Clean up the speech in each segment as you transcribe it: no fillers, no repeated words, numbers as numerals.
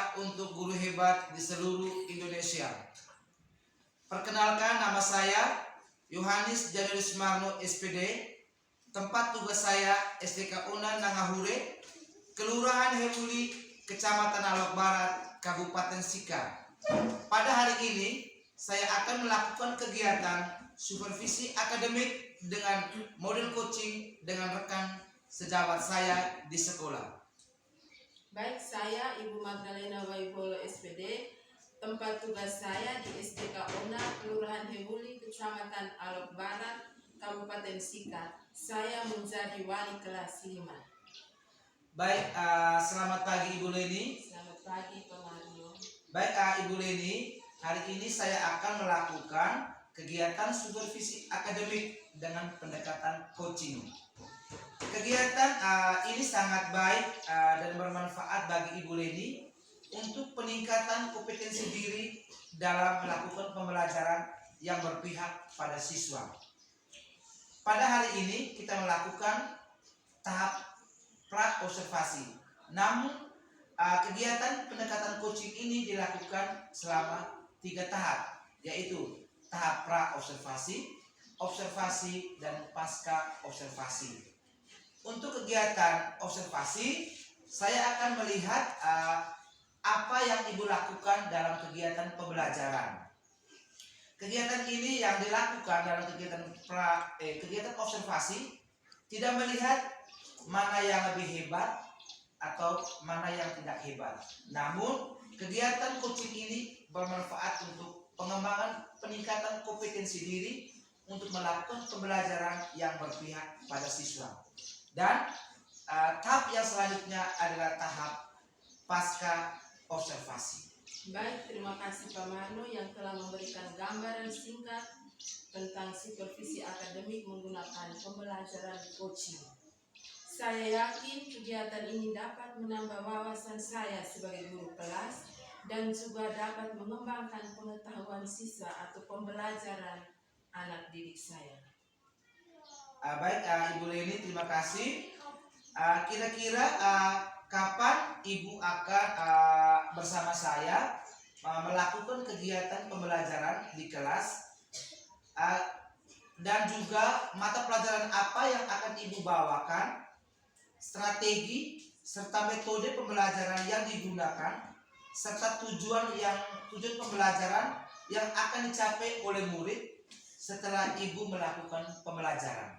Indonesia untuk guru hebat di seluruh Indonesia. Perkenalkan, nama saya Yohanes Januarius Marno SPD. Tempat tugas saya SDK Unan Nangahure, Kelurahan Hebuli, Kecamatan Alok Barat, Kabupaten Sika. Pada hari ini saya akan melakukan kegiatan supervisi akademik dengan model coaching dengan rekan sejawat saya di sekolah. Baik, saya Ibu Magdalena Waibolo SPD. Tempat tugas saya di SDK Unan, Kelurahan Hebuli, Kecamatan Alok Barat, Kabupaten Sika. Saya menjadi wali kelas 5. Baik, selamat pagi Ibu Leni. Selamat pagi Pak Mario. Baik, Ibu Leni, hari ini saya akan melakukan kegiatan supervisi akademik dengan pendekatan coaching. Kegiatan ini sangat baik dan bermanfaat bagi Ibu Leni untuk peningkatan kompetensi diri dalam melakukan pembelajaran yang berpihak pada siswa. Pada hari ini kita melakukan tahap pra-observasi. Namun kegiatan pendekatan coaching ini dilakukan selama 3 tahap, yaitu tahap pra-observasi, observasi, dan pasca observasi. Untuk kegiatan observasi, saya akan melihat apa yang Ibu lakukan dalam kegiatan pembelajaran. Kegiatan ini yang dilakukan dalam kegiatan observasi tidak melihat mana yang lebih hebat atau mana yang tidak hebat. Namun kegiatan coaching ini bermanfaat untuk pengembangan peningkatan kompetensi diri untuk melakukan pembelajaran yang berpihak pada siswa. Dan tahap yang selanjutnya adalah tahap pasca observasi. Baik, terima kasih Pak Marno yang telah memberikan gambaran singkat tentang supervisi akademik menggunakan pembelajaran coaching. Saya yakin kegiatan ini dapat menambah wawasan saya sebagai guru kelas dan juga dapat mengembangkan pengetahuan siswa atau pembelajaran anak didik saya. Baik, Ibu Leni, terima kasih. Kira-kira kapan Ibu akan bersama saya melakukan kegiatan pembelajaran di kelas, dan juga mata pelajaran apa yang akan Ibu bawakan, strategi serta metode pembelajaran yang digunakan, serta tujuan pembelajaran yang akan dicapai oleh murid setelah Ibu melakukan pembelajaran.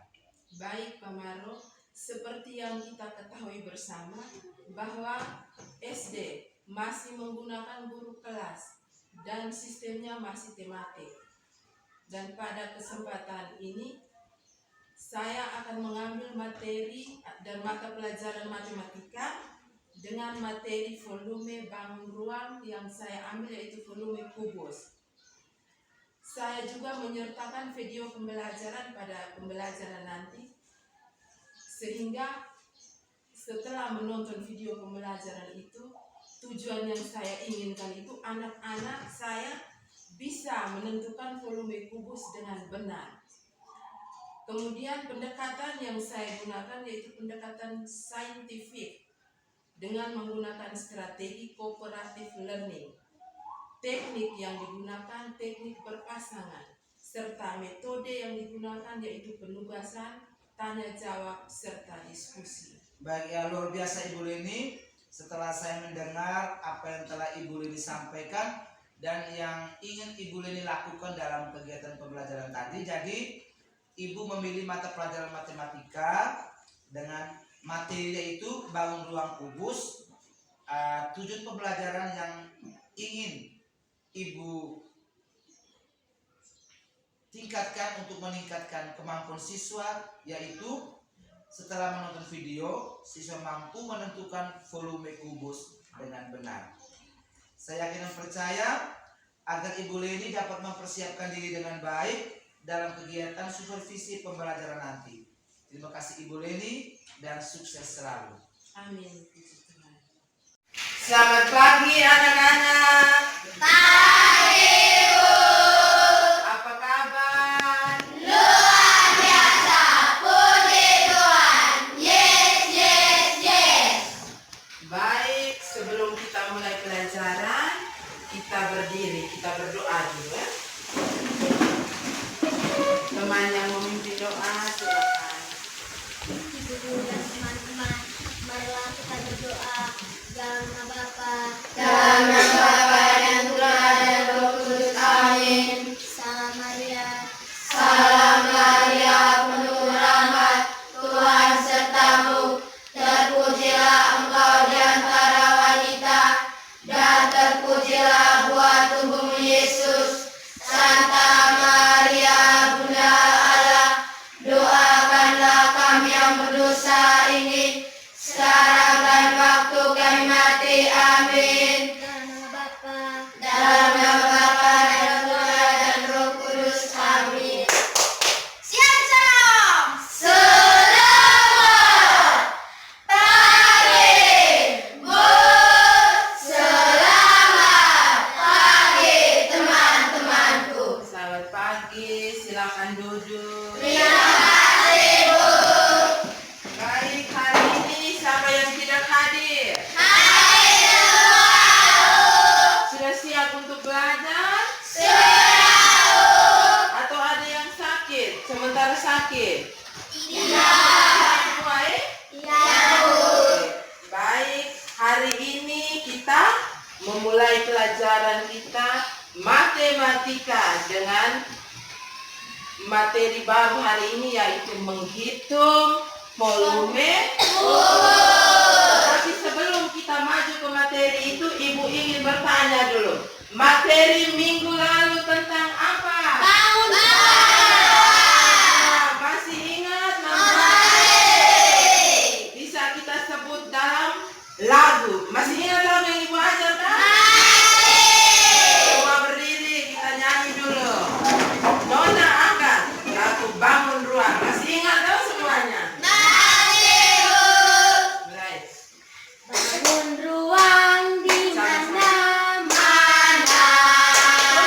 Baik Pak Marno, seperti yang kita ketahui bersama bahwa SD masih menggunakan guru kelas dan sistemnya masih tematik. Dan pada kesempatan ini saya akan mengambil materi dan mata pelajaran matematika dengan materi volume bangun ruang yang saya ambil yaitu volume kubus. Saya juga menyertakan video pembelajaran pada pembelajaran nanti, sehingga setelah menonton video pembelajaran itu, tujuan yang saya inginkan itu anak-anak saya bisa menentukan volume kubus dengan benar. Kemudian pendekatan yang saya gunakan yaitu pendekatan saintifik dengan menggunakan strategi cooperative learning. Teknik yang digunakan teknik berpasangan, serta metode yang digunakan yaitu penugasan, tanya jawab, serta diskusi. Baik, ya, luar biasa Ibu Leni. Setelah saya mendengar apa yang telah Ibu Leni sampaikan dan yang ingin Ibu Leni lakukan dalam kegiatan pembelajaran tadi, jadi Ibu memilih mata pelajaran matematika dengan materi yaitu bangun ruang kubus. Tujuan pembelajaran yang ingin Ibu tingkatkan untuk meningkatkan kemampuan siswa yaitu setelah menonton video, siswa mampu menentukan volume kubus dengan benar. Saya yakin dan percaya agar Ibu Leni dapat mempersiapkan diri dengan baik dalam kegiatan supervisi pembelajaran nanti. Terima kasih Ibu Leni dan sukses selalu. Amin. Selamat pagi anak-anak. Pagi, Bu. Apa kabar? Luar biasa. Puji Tuhan. Yes, yes, yes. Baik, sebelum kita kita mulai pelajaran, kita berdiri, kita berdoa dulu ya. Teman yang memimpin doa, silakan. Ibu dan teman-teman, marilah kita berdoa. Dalam nama Bapa, Dalam nama Bapa dan Putra dan Roh Kudus. Amin. Salam Maria, Salam Maria, penuh rahmat, Tuhan sertamu. Terpujilah engkau di antara wanita, dan terpujilah buah tubuhmu Yesus. Santa Maria, Bunda Allah, doakanlah kami yang berdosa ini, sekarang dan waktu kami mati. Amin. dalam nama Bapa, Dalam nama Bapa dan Putra dan Roh Kudus. Amin. Shalom. Selamat pagi, Bu. Selamat pagi, teman-temanku. Selamat pagi, silakan duduk. Terima kasih, Bu. Baik, hari ini siapa yang tidak hadir? Hai semua. Sudah siap untuk belajar? Sudah. Atau ada yang sakit? Sementara sakit? Iya. Semua Iya, Bu. Baik, hari ini kita memulai pelajaran kita matematika dengan materi baru hari ini, yaitu menghitung volume. Tapi sebelum kita maju ke materi itu, Ibu ingin bertanya dulu. Materi minggu lalu tentang apa? Nah, masih ingat namanya? Bisa kita sebut dalam lagu. Masih ingat lagu yang Ibu ajarkan? Semua berdiri, kita nyanyi dulu. Nona angkat lagu Bangun Ruang. Masih ingat dong semuanya? Mulai. Bangun ruang di mana-mana.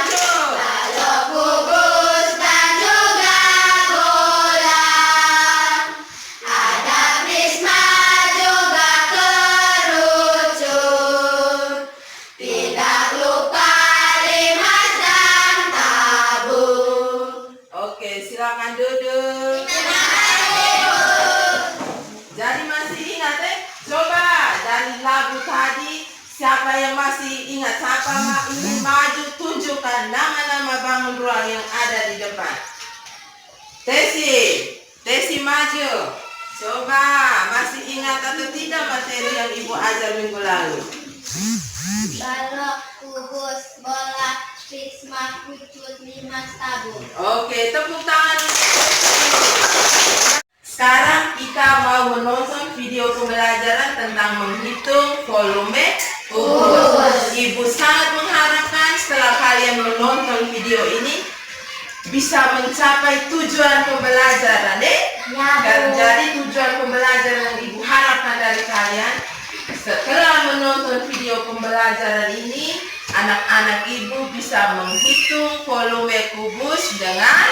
Tujuh. Balok gugus dan juga bola, ada prisma juga kerucut, tidak lupa limas dan tabung. Oke, silakan duduk. Jadi masih ingat Coba dari lagu tadi, siapa yang masih ingat? Siapa ingin maju, tunjukkan nama-nama bangun ruang yang ada di depan. Tesi maju. Coba masih ingat atau tidak materi yang Ibu ajar minggu lalu? Balok, kubus, bola, prisma, kucut, limas, tabung. Oke, tepuk tangan. Sekarang kita mau menonton video pembelajaran tentang menghitung volume kubus. Ibu sangat mengharapkan setelah kalian menonton video ini bisa mencapai tujuan pembelajaran, Jadi tujuan pembelajaran yang Ibu harapkan dari kalian, setelah menonton video pembelajaran ini, anak-anak Ibu bisa menghitung volume kubus dengan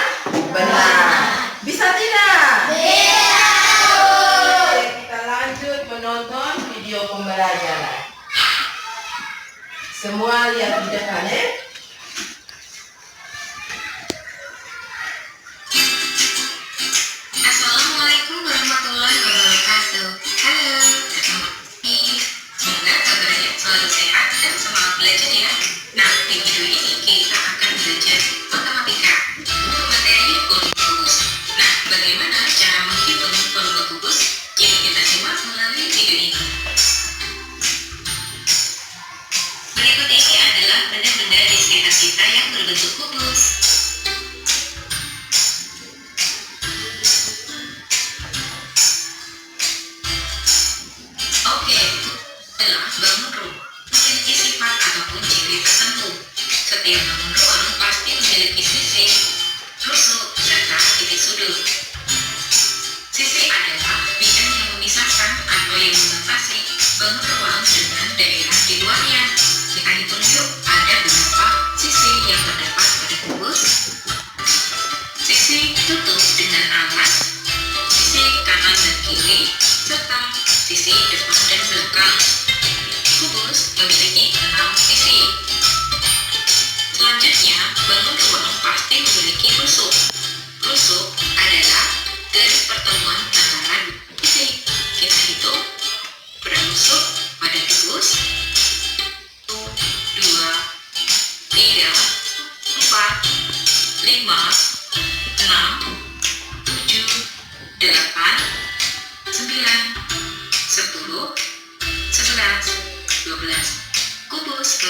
benar. Bisa tidak? Oke, kita lanjut menonton video pembelajaran. Semua lihat di depan Assalamualaikum warahmatullahi wabarakatuh. Halo, ketemu lagi. Semoga kabarnya selalu sehat dan semangat belajar ya. Nah, di video ini kita akan belajar matematika. Untuk materi volume kubus. Nah, bagaimana cara menghitung volume kubus? Yuk kita simak melalui video ini. Berikut ini adalah benda-benda di sekitar kita yang berbentuk kubus. Oke, adalah bangun ruang memiliki sifat ataupun ciri tertentu. Setiap bangun ruang pasti memiliki sisi, rusuk, serta titik sudut. Sisi adalah bidang yang memisahkan atau yang membatasi bangun ruang dengan daerah di luarnya. Kita hitung yuk, ada beberapa sisi yang terdapat pada kubus. Sisi tutup dengan alas, sisi kanan dan kiri, serta sisi depan dan belakang. Kubus memiliki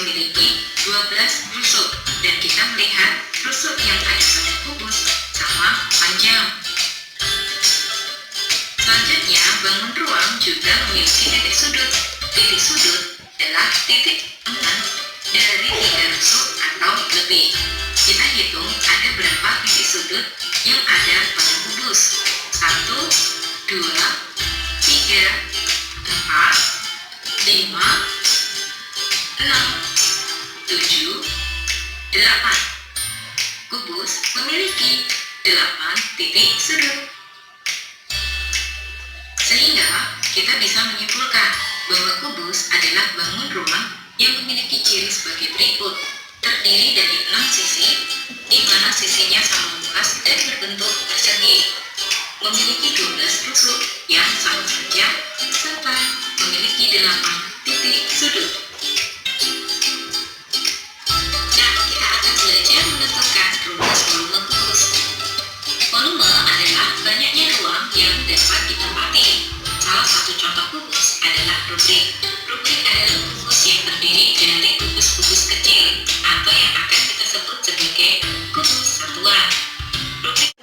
memiliki 12 rusuk dan kita melihat rusuk yang ada pada kubus sama panjang. Selanjutnya, bangun ruang juga memiliki titik sudut. Titik sudut adalah titik tengah dari 3 rusuk atau lebih. Kita hitung ada berapa titik sudut yang ada pada kubus. 1, 2, 3, 4, 5, 6, 7, 8. Kubus memiliki 8 titik sudut. Sehingga kita bisa menyimpulkan bahwa kubus adalah bangun ruang yang memiliki ciri sebagai berikut. Terdiri dari 6 sisi, di mana sisinya sama luas dan berbentuk persegi. Memiliki 12 rusuk yang sama saja, serta memiliki 8 titik sudut. Nah, kita akan belajar menentukan rumus volume kubus. Volume adalah banyaknya ruang yang dapat ditempati. Salah satu contoh kubus adalah rubrik. Rubrik adalah kubus yang terdiri dari kubus-kubus kecil atau yang akan kita sebut sebagai kubus satuan. Rubrik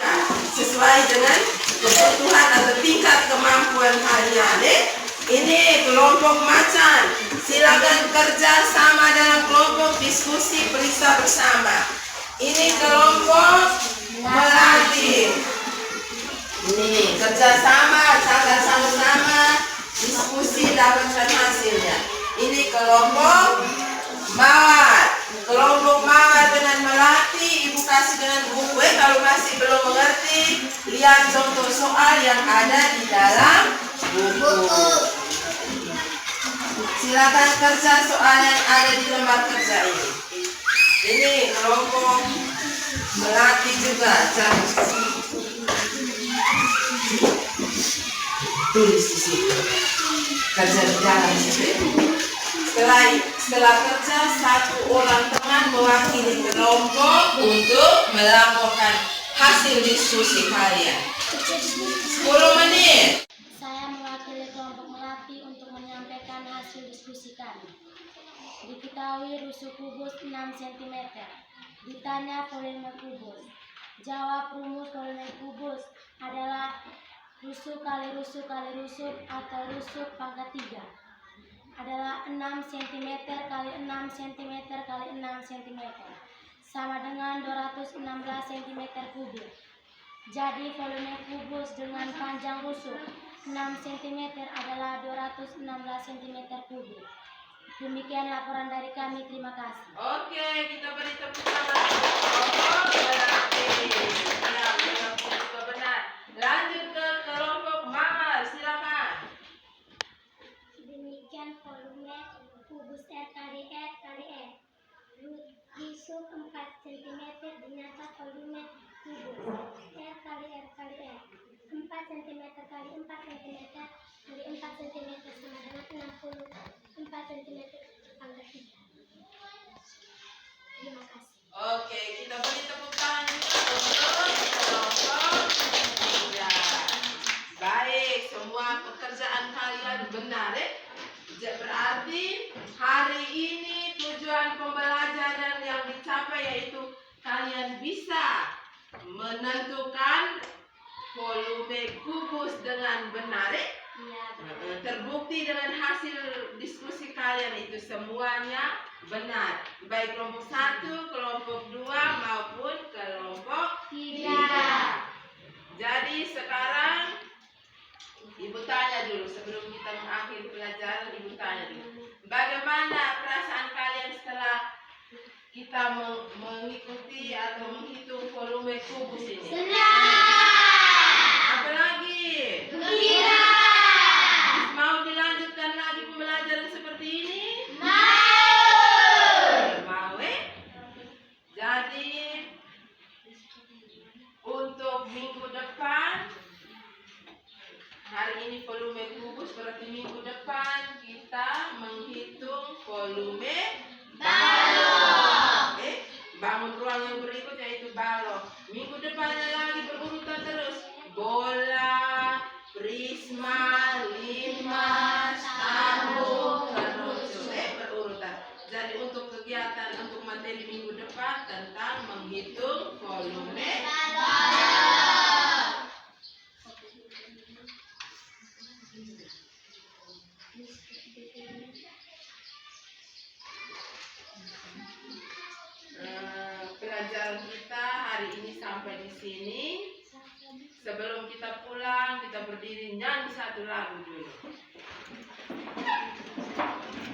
Sesuai dengan kebutuhan atau tingkat kemampuan kalian. Ini kelompok macan. Silakan kerja sama dalam kelompok diskusi periksa bersama. Ini kelompok melatih. Ini kerjasama, cara sama-sama diskusi dapatkan hasilnya. Ini kelompok mawar. Kelompok mawar dengan melatih, ibu kasih dengan buku. Kalau masih belum mengerti, lihat contoh soal yang ada di dalam buku. Silakan kerja soal yang ada di lembar kerja ini. Ini kelompok melatih juga. Tulis di situ. Kerja di dalam situ. Setelah kerja, satu orang teman mewakili kelompok untuk melaporkan hasil diskusi kalian. 10 menit. Saya mewakili kelompok melatih untuk menyampaikan hasil diskusi kami. Diketahui rusuk kubus 6 cm. Ditanya volume kubus. Jawab rumus volume kubus adalah rusuk kali rusuk kali rusuk atau rusuk pangkat 3 adalah 6 cm kali 6 cm kali 6 cm sama dengan 216 cm kubik. Jadi volume kubus dengan panjang rusuk 6 cm adalah 216 cm kubik. Demikian laporan dari kami, terima kasih. Oke, kita beri tepuk tangan untuk kelompok melatih. Ya, kelompok juga benar. Lanjut ke kelompok mawar, silakan. Demikian volume kubus R kali R kali R. Rusuk 4 cm ternyata volume kubus R kali R kali R. 4 cm kali 4 cm kali 4 cm sama dengan 64 cm pangkat 3. Terima kasih. Oke, kita beri tepuk tangan juga untuk kelompok 3. Baik, semua pekerjaan kalian benar ya? Berarti hari ini tujuan pembelajaran yang dicapai yaitu kalian bisa menentukan volume kubus dengan benar ya? Terbukti dengan hasil diskusi kalian itu semuanya benar, baik kelompok 1, kelompok 2 maupun kelompok 3. Jadi sekarang ibu tanya dulu sebelum kita mengakhiri pelajaran, ibu tanya dulu, bagaimana perasaan kalian setelah kita mengikuti atau menghitung volume kubus ini? Apa lagi? Mau dilanjutkan lagi pembelajaran seperti ini? Mau Jadi untuk minggu depan, hari ini volume kubus, berarti minggu depan kita menghitung volume balok. Bangun ruang yang berikut yaitu balok. Minggu depannya lagi kegiatan untuk materi minggu depan tentang menghitung volume. Pelajaran kita hari ini sampai di sini. Sebelum kita pulang, kita berdiri nyanyi satu lagu dulu.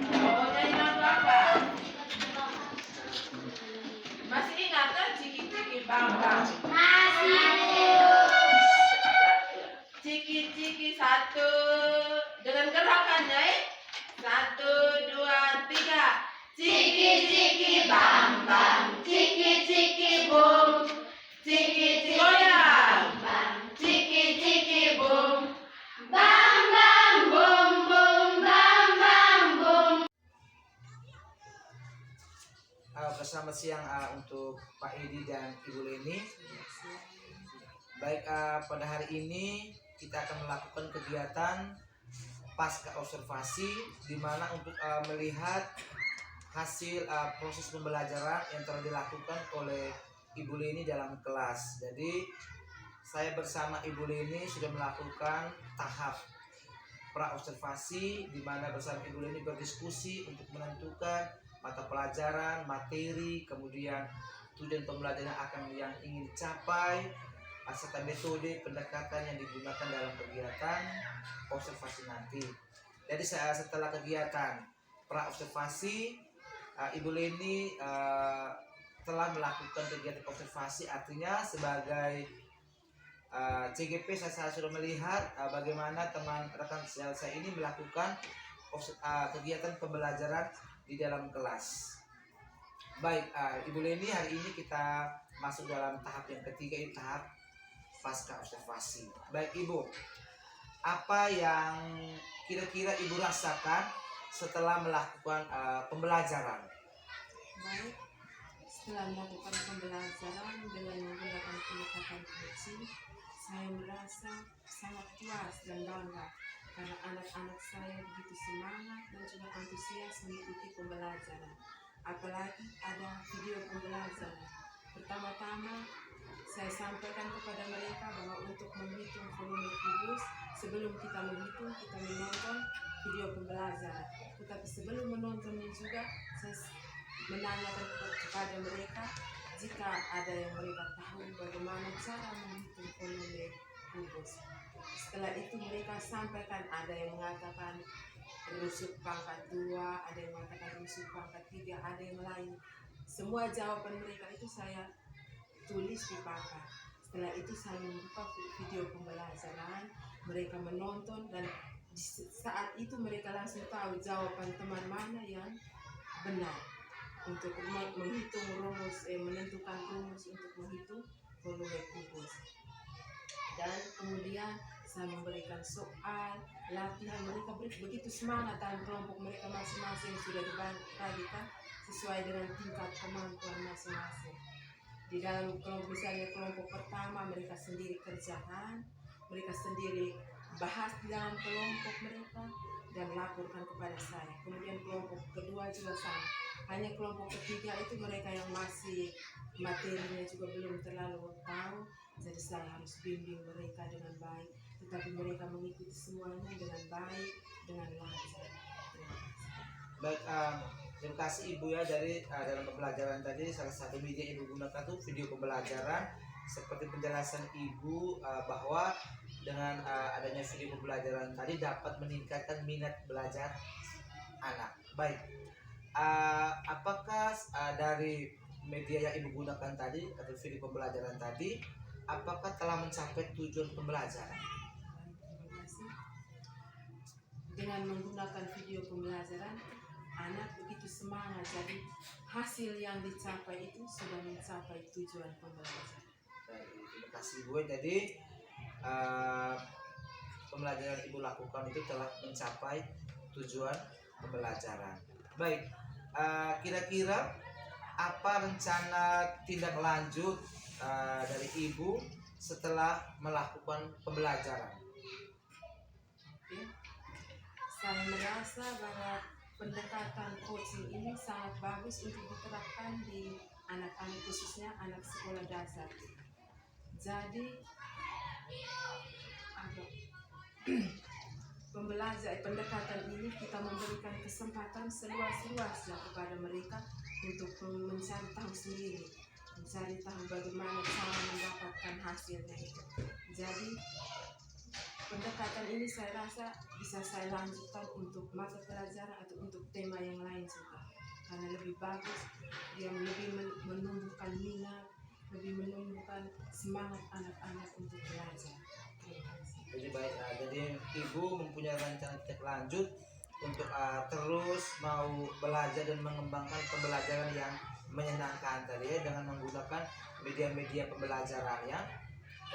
Mau nyanyi lagu apa? Masih ingat kan Ciki-ciki Bang Bang? Ciki-ciki satu. Dengan gerakannya ya. 1, 2, 3. Ciki-ciki Bang Bang, ciki-ciki boom, ciki-ciki goyang, ciki-ciki boom, bang bang boom boom, bang bang boom. Selamat siang untuk Pak Edi dan Ibu Leni. Baik, pada hari ini kita akan melakukan kegiatan pasca observasi, di mana untuk melihat hasil proses pembelajaran yang telah dilakukan oleh Ibu Leni dalam kelas. Jadi saya bersama Ibu Leni sudah melakukan tahap pra observasi, di mana bersama Ibu Leni berdiskusi untuk menentukan mata pelajaran, materi, kemudian tujuan pembelajaran yang ingin dicapai, serta metode pendekatan yang digunakan dalam kegiatan observasi nanti. Jadi setelah kegiatan pra observasi, Ibu Leni telah melakukan kegiatan observasi, artinya sebagai CGP saya sudah melihat bagaimana teman rekan saya ini melakukan kegiatan pembelajaran di dalam kelas. Baik, Ibu Leni, hari ini kita masuk dalam tahap yang ketiga, ini tahap pasca observasi. Baik Ibu, apa yang kira-kira Ibu rasakan setelah melakukan pembelajaran? Baik, setelah melakukan pembelajaran dengan menggunakan pendekatan coaching, saya merasa sangat puas dan bangga karena anak-anak saya begitu semangat dan juga antusias mengikuti pembelajaran. Apalagi ada video pembelajaran. Pertama-tama saya sampaikan kepada mereka bahwa untuk menghitung volume kubus, sebelum kita menghitung, kita menonton video pembelajaran. Tetapi sebelum menontonnya juga, saya menanyakan kepada mereka jika ada yang mereka tahu bagaimana cara menghitung volume kubus. Setelah itu mereka sampaikan, ada yang mengatakan rusuk pangkat 2, ada yang mengatakan rusuk pangkat 3, ada yang lain. Semua jawaban mereka itu saya tulis di papan. Setelah itu saya membuka video pembelajaran, mereka menonton, dan saat itu mereka langsung tahu jawaban teman mana yang benar untuk menghitung rumus, menentukan rumus untuk menghitung volume kubus. Dan kemudian saya memberikan soal latihan, mereka begitu semangat dalam kelompok mereka masing-masing sudah dibagikan sesuai dengan tingkat kemampuan masing-masing. Di dalam kelompok, misalnya kelompok pertama mereka sendiri kerjakan, mereka sendiri bahas di dalam kelompok mereka dan laporkan kepada saya. Kemudian kelompok kedua juga sama. Hanya kelompok ketiga itu mereka yang masih materinya juga belum terlalu tahu, jadi saya harus bimbing mereka dengan baik. Tetapi mereka mengikuti semuanya dengan baik, dengan lancar. Baik, terima kasih Ibu ya, dari dalam pembelajaran tadi salah satu media Ibu gunakan tuh video pembelajaran. Seperti penjelasan Ibu bahwa dengan adanya video pembelajaran tadi dapat meningkatkan minat belajar anak. Baik, apakah dari media yang Ibu gunakan tadi atau video pembelajaran tadi, apakah telah mencapai tujuan pembelajaran? Dengan menggunakan video pembelajaran, anak begitu semangat, jadi hasil yang dicapai itu sudah mencapai tujuan pembelajaran. Baik, terima kasih Ibu. Jadi pembelajaran Ibu lakukan itu telah mencapai tujuan pembelajaran. Baik, kira-kira apa rencana tindak lanjut dari Ibu setelah melakukan pembelajaran? Saya merasa bahwa pendekatan coaching ini sangat bagus untuk diterapkan di anak-anak, khususnya anak sekolah dasar. Jadi pendekatan ini kita memberikan kesempatan seluas-luasnya kepada mereka untuk mencari tahu sendiri, mencari tahu bagaimana cara mendapatkan hasilnya itu. Jadi pendekatan ini saya rasa bisa saya lanjutkan untuk mata pelajaran atau untuk tema yang lain juga, karena lebih bagus, dia lebih menumbuhkan minat, lebih menumbuhkan semangat anak-anak untuk belajar. Terima kasih. Jadi baik, jadi ibu mempunyai rencana tindak lanjut untuk terus mau belajar dan mengembangkan pembelajaran yang menyenangkan tadi ya, dengan menggunakan media-media pembelajaran ya.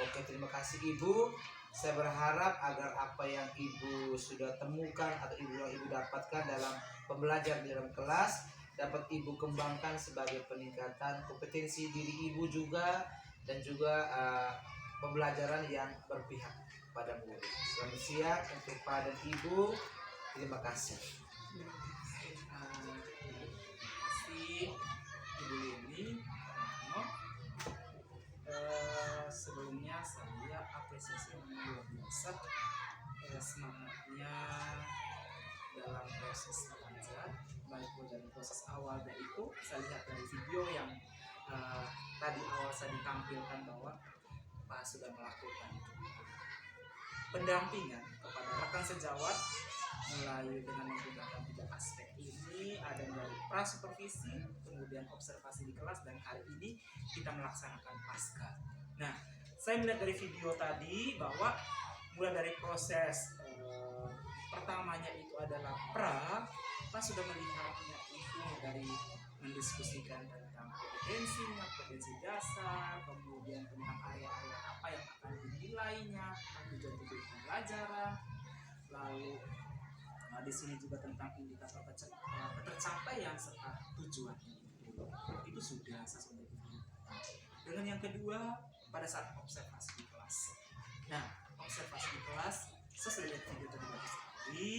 Oke, terima kasih ibu. Saya berharap agar apa yang ibu sudah temukan atau yang ibu dapatkan dalam pembelajaran di dalam kelas dapat ibu kembangkan sebagai peningkatan kompetensi diri ibu juga, dan juga pembelajaran yang berpihak pada murid. Selamat siang untuk Pak dan Ibu. Terima kasih. Si Ibu Leni, sebelumnya saya apresiasi yang luar biasa semangatnya dalam proses belajar, baik dari proses awal, dan itu saya lihat dari video yang tadi awal saya ditampilkan bahwa Pak sudah melakukan pendampingan kepada rekan sejawat mulai dengan menggunakan 3 aspek ini, ada dari prasupervisi, kemudian observasi di kelas, dan hari ini kita melaksanakan pasca. Nah, saya melihat dari video tadi bahwa mulai dari proses pertamanya itu adalah Pak sudah melihatnya itu dari mendiskusikan tentang kompetensi dasar, kemudian tentang area-area apa yang akan dinilainya, tujuan-tujuan pembelajaran, lalu di sini juga tentang indikator ketercapaian serta tujuan itu sudah saya sudah dengan yang kedua pada saat observasi di kelas. Nah, observasi di kelas sesuai dengan video tadi bagus sekali,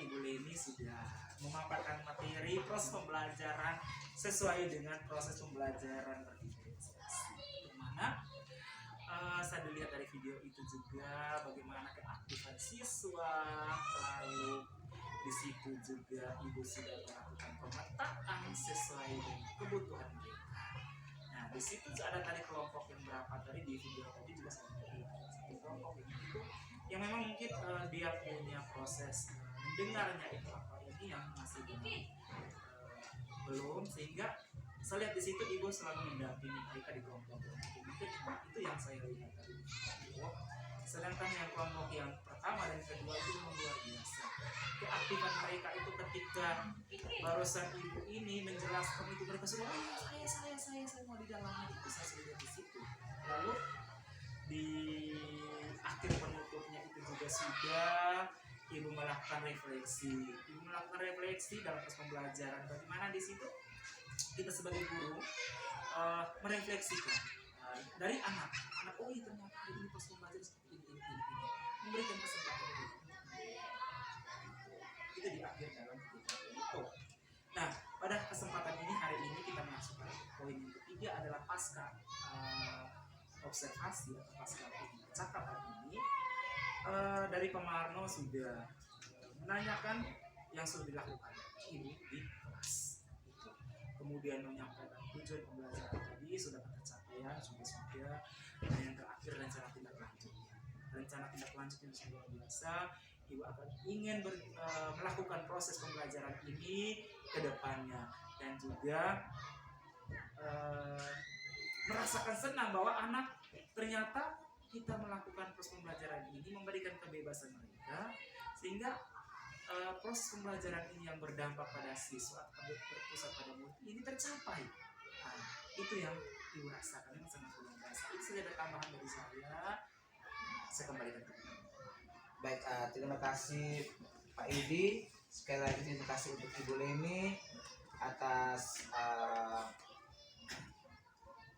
Ibu Leni sudah memaparkan materi proses pembelajaran sesuai dengan proses pembelajaran berdiferensiasi, dimana saya dilihat dari video itu juga bagaimana keaktifan siswa, lalu di situ juga ibu sudah melakukan pemetaan sesuai dengan kebutuhan mereka. Nah, di situ ada tadi kelompok yang berapa tadi di video tadi juga saya lihat satu kelompok itu yang memang mungkin dia punya proses mendengarnya itu apa ini yang masih belum, sehingga saya lihat di situ ibu selalu mendampingi mereka di kelompok itu yang saya lihat tadi di video. Sedangkan yang kelompok yang pertama dan kedua itu memang luar biasa keaktifan mereka itu ketika barusan ibu ini menjelaskan itu mereka semua saya mau di dalamnya itu saya lihat di situ. Lalu di akhir penutupnya itu juga sudah ibu melakukan refleksi dalam proses pembelajaran, bagaimana di situ kita sebagai guru merefleksikan dari anak oh iya ternyata ini proses pembelajaran seperti ini memberikan kesempatan itu di akhir dalam ketika itu. Nah, pada kesempatan ini hari ini kita masuk ke poin yang ketiga adalah pasca observasi atau pasca percakapan ini. Dari Pak Marno sudah menanyakan yang sudah dilakukan ibu di kelas, kemudian menyampaikan tujuan pembelajaran tadi sudah tercapaian sudah, dan yang terakhir rencana tindak lanjut yang luar biasa. Ibu akan ingin melakukan proses pembelajaran ini ke depannya, dan juga merasakan senang bahwa anak ternyata kita melakukan proses pembelajaran ini memberikan kebebasan mereka, sehingga proses pembelajaran ini yang berdampak pada siswa atau berpusat pada murid ini tercapai. Nah, itu yang ibu rasakan, yang sangat luar biasa. Itu saja ada tambahan dari saya kembalikan ke ibu. Baik, terima kasih Pak Idi. Sekali lagi terima kasih untuk Ibu Leni atas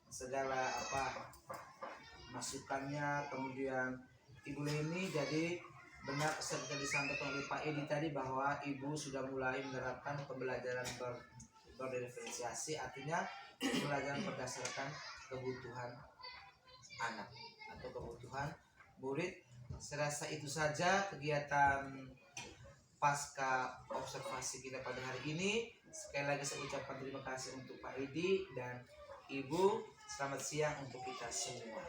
segala masukannya. Kemudian Ibu Leni jadi benar seperti disampaikan oleh Pak Edi tadi bahwa Ibu sudah mulai menerapkan pembelajaran berdiferensiasi, artinya pembelajaran berdasarkan kebutuhan anak atau kebutuhan murid. Saya rasa itu saja kegiatan pasca observasi kita pada hari ini. Sekali lagi saya ucapkan terima kasih untuk Pak Edi dan Ibu. Selamat siang untuk kita semua.